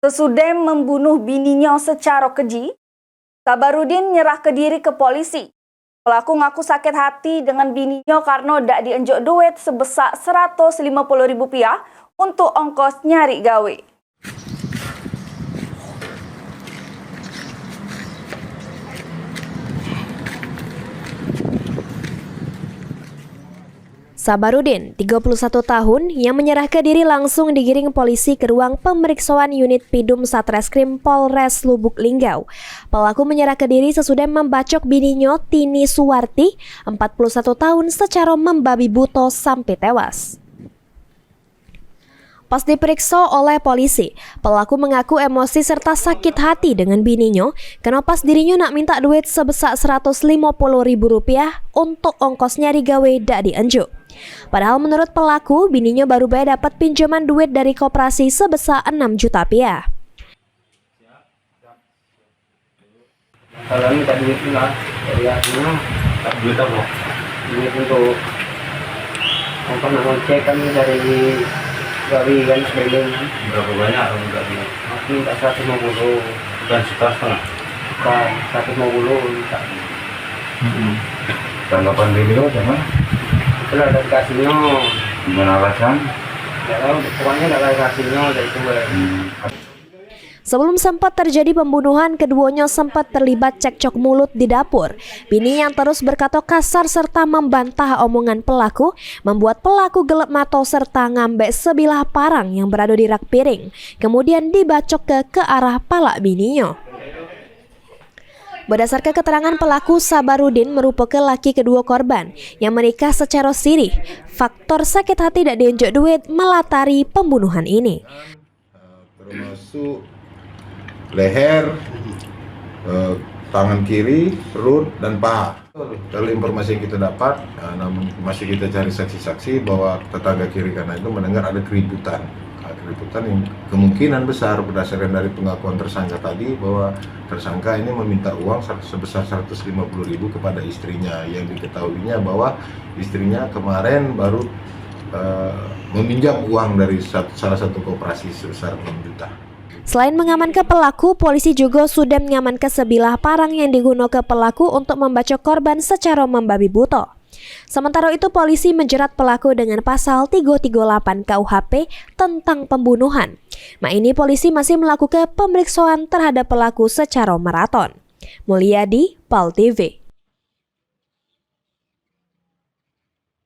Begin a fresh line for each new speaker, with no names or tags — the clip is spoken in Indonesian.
Sesudah membunuh bininya secara keji, Sabarudin nyerahkan diri ke polisi. Pelaku ngaku sakit hati dengan bininya karena dak dienjuk duit sebesar Rp150.000 untuk ongkos nyari gawe.
Sabarudin, 31 tahun, yang menyerahkan diri langsung digiring polisi ke ruang pemeriksaan unit Pidum Satreskrim Polres Lubuk Linggau. Pelaku menyerahkan diri sesudah membacok bininya Tini Suwarti, 41 tahun, secara membabi buta sampai tewas. Pas diperiksa oleh polisi, pelaku mengaku emosi serta sakit hati dengan bininya karena pas dirinya nak minta duit sebesar Rp150.000 untuk ongkos nyari gawe dak dienjuk. Padahal menurut pelaku, bininya baru bayar dapat pinjaman duit dari koperasi sebesar Rp6 juta.
Kalau ini tak duit lah, dari aslinya tak duit apa? Duit untuk ngecek kan dari gawi kan keliling. Berapa banyak kalau minta duit? Aku minta 150. Bukan setengah? Bukan, 150 minta.
Tanggapan beliau sama?
Itulah dari kasihnya.
Gimana alasan?
Tidak tahu, pokoknya dari kasihnya dari itu.
Sebelum sempat terjadi pembunuhan, keduanya sempat terlibat cekcok mulut di dapur. Bini yang terus berkata kasar serta membantah omongan pelaku membuat pelaku gelap mata serta ngambek sebilah parang yang berada di rak piring, kemudian dibacok ke arah palak bininya. Berdasarkan keterangan pelaku, Sabarudin merupakan laki kedua korban yang menikah secara sirih. Faktor sakit hati tidak dienjuk duit melatari pembunuhan ini.
Termasuk leher, tangan kiri, perut, dan paha. Dari informasi yang kita dapat, namun masih kita cari saksi-saksi bahwa tetangga kiri kanan itu mendengar ada keributan. Keributan yang kemungkinan besar berdasarkan dari pengakuan tersangka tadi bahwa tersangka ini meminta uang sebesar Rp150.000 kepada istrinya, yang diketahuinya bahwa istrinya kemarin baru meminjam uang dari salah satu koperasi sebesar Rp6 juta.
Selain mengamankan pelaku, polisi juga sudah mengamankan sebilah parang yang digunakan pelaku untuk membacok korban secara membabi buta. Sementara itu, polisi menjerat pelaku dengan pasal 338 KUHP tentang pembunuhan. Ini polisi masih melakukan pemeriksaan terhadap pelaku secara maraton. Mulyadi, PAL TV.